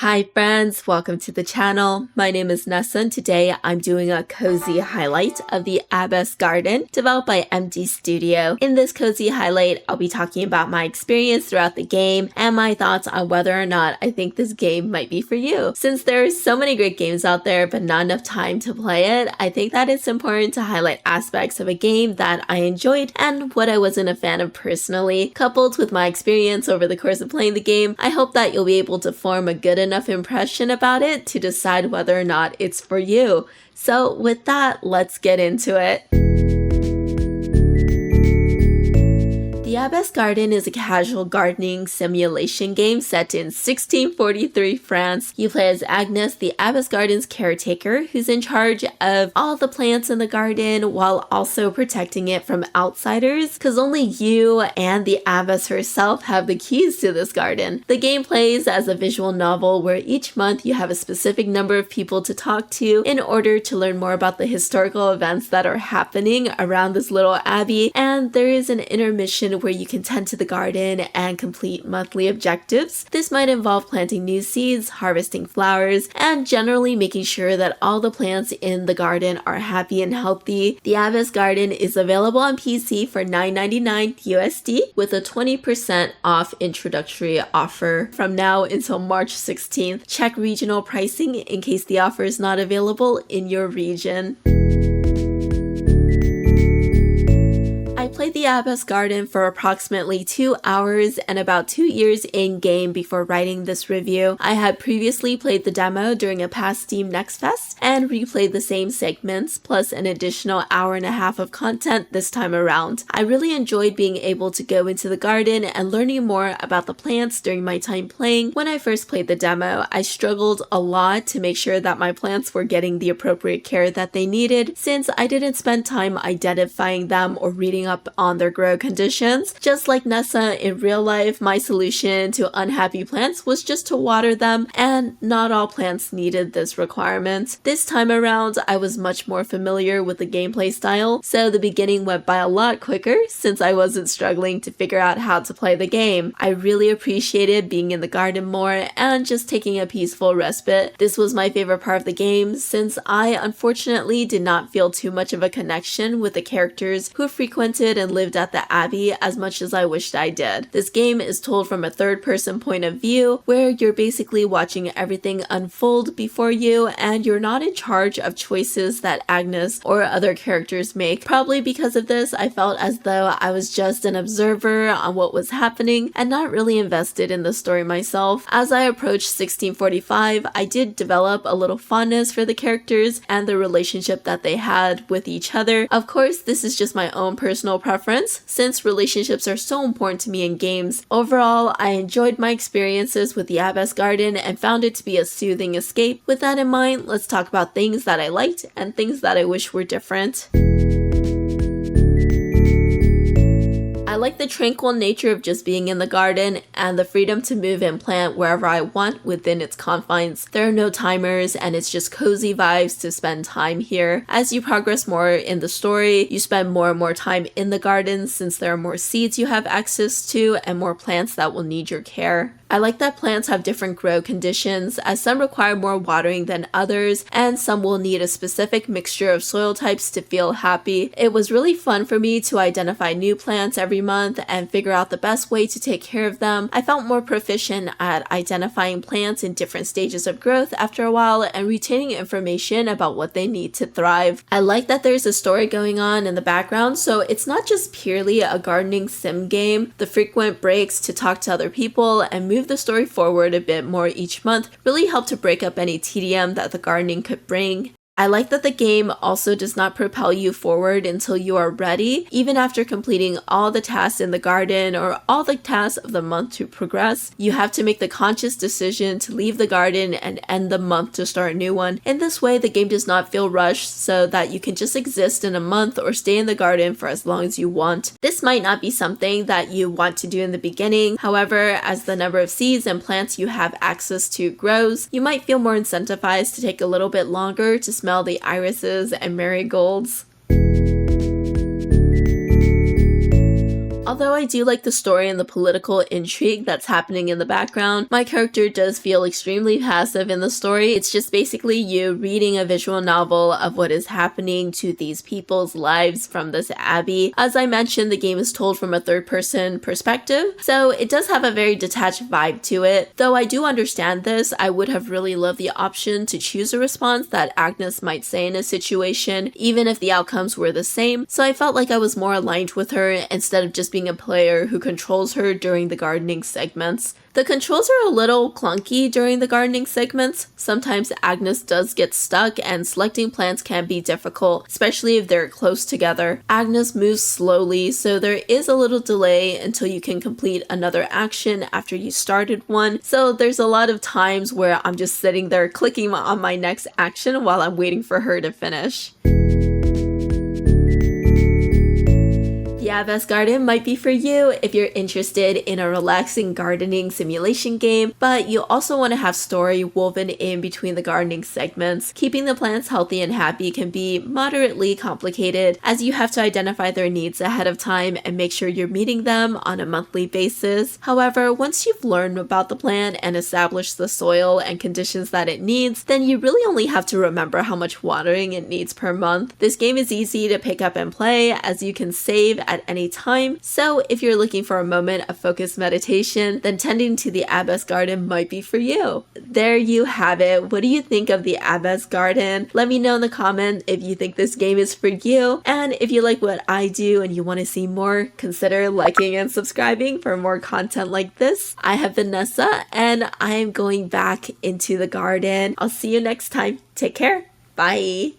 Hi friends, welcome to the channel. My name is Nessa and today I'm doing a cozy highlight of the Abbess Garden developed by MD Studio. In this cozy highlight, I'll be talking about my experience throughout the game and my thoughts on whether or not I think this game might be for you. Since there are so many great games out there but not enough time to play it, I think that it's important to highlight aspects of a game that I enjoyed and what I wasn't a fan of personally. Coupled with my experience over the course of playing the game, I hope that you'll be able to form a good enough impression about it to decide whether or not it's for you. So with that, let's get into it. The Abbess Garden is a casual gardening simulation game set in 1643 France. You play as Agnes, the Abbess Garden's caretaker, who's in charge of all the plants in the garden while also protecting it from outsiders, because only you and the Abbess herself have the keys to this garden. The game plays as a visual novel where each month you have a specific number of people to talk to in order to learn more about the historical events that are happening around this little abbey, and there is an intermission where you can tend to the garden and complete monthly objectives. This might involve planting new seeds, harvesting flowers, and generally making sure that all the plants in the garden are happy and healthy. The Abbess Garden is available on PC for $9.99 USD with a 20% off introductory offer from now until March 16th. Check regional pricing in case the offer is not available in your region. I played the Abbess Garden for approximately 2 hours and about 2 years in-game before writing this review. I had previously played the demo during a past Steam Next Fest and replayed the same segments plus an additional hour and a half of content this time around. I really enjoyed being able to go into the garden and learning more about the plants during my time playing. When I first played the demo, I struggled a lot to make sure that my plants were getting the appropriate care that they needed since I didn't spend time identifying them or reading up on their grow conditions. Just like Nessa in real life, my solution to unhappy plants was just to water them, and not all plants needed this requirement. This time around, I was much more familiar with the gameplay style, so the beginning went by a lot quicker since I wasn't struggling to figure out how to play the game. I really appreciated being in the garden more and just taking a peaceful respite. This was my favorite part of the game since I unfortunately did not feel too much of a connection with the characters who frequented and lived at the Abbey as much as I wished I did. This game is told from a third-person point of view where you're basically watching everything unfold before you and you're not in charge of choices that Agnes or other characters make. Probably because of this, I felt as though I was just an observer on what was happening and not really invested in the story myself. As I approached 1645, I did develop a little fondness for the characters and the relationship that they had with each other. Of course, this is just my own personal preference since relationships are so important to me in games. Overall, I enjoyed my experiences with the Abbess Garden and found it to be a soothing escape. With that in mind, let's talk about things that I liked and things that I wish were different. I like the tranquil nature of just being in the garden and the freedom to move and plant wherever I want within its confines. There are no timers and it's just cozy vibes to spend time here. As you progress more in the story, you spend more and more time in the garden since there are more seeds you have access to and more plants that will need your care. I like that plants have different grow conditions, as some require more watering than others, and some will need a specific mixture of soil types to feel happy. It was really fun for me to identify new plants every month and figure out the best way to take care of them. I felt more proficient at identifying plants in different stages of growth after a while and retaining information about what they need to thrive. I like that there's a story going on in the background, so it's not just purely a gardening sim game. The frequent breaks to talk to other people and move the story forward a bit more each month really help to break up any tedium that the gardening could bring. I like that the game also does not propel you forward until you are ready, even after completing all the tasks in the garden or all the tasks of the month to progress. You have to make the conscious decision to leave the garden and end the month to start a new one. In this way, the game does not feel rushed so that you can just exist in a month or stay in the garden for as long as you want. This might not be something that you want to do in the beginning. However, as the number of seeds and plants you have access to grows, you might feel more incentivized to take a little bit longer to smell the irises and marigolds. Although I do like the story and the political intrigue that's happening in the background, my character does feel extremely passive in the story. It's just basically you reading a visual novel of what is happening to these people's lives from this abbey. As I mentioned, the game is told from a third-person perspective, so it does have a very detached vibe to it. Though I do understand this, I would have really loved the option to choose a response that Agnes might say in a situation, even if the outcomes were the same, so I felt like I was more aligned with her instead of just being a player who controls her during the gardening segments. The controls are a little clunky during the gardening segments. Sometimes Agnes does get stuck and selecting plants can be difficult, especially if they're close together. Agnes moves slowly, so there is a little delay until you can complete another action after you started one. So there's a lot of times where I'm just sitting there clicking on my next action while I'm waiting for her to finish. The Abbess Garden might be for you if you're interested in a relaxing gardening simulation game, but you also want to have story woven in between the gardening segments. Keeping the plants healthy and happy can be moderately complicated, as you have to identify their needs ahead of time and make sure you're meeting them on a monthly basis. However, once you've learned about the plant and established the soil and conditions that it needs, then you really only have to remember how much watering it needs per month. This game is easy to pick up and play, as you can save at any time, so if you're looking for a moment of focused meditation, then tending to the Abbess Garden might be for you. There you have it. What do you think of the Abbess Garden? Let me know in the comments if you think this game is for you, and if you like what I do and you want to see more, consider liking and subscribing for more content like this. I have Vanessa, and I am going back into the garden. I'll see you next time. Take care. Bye.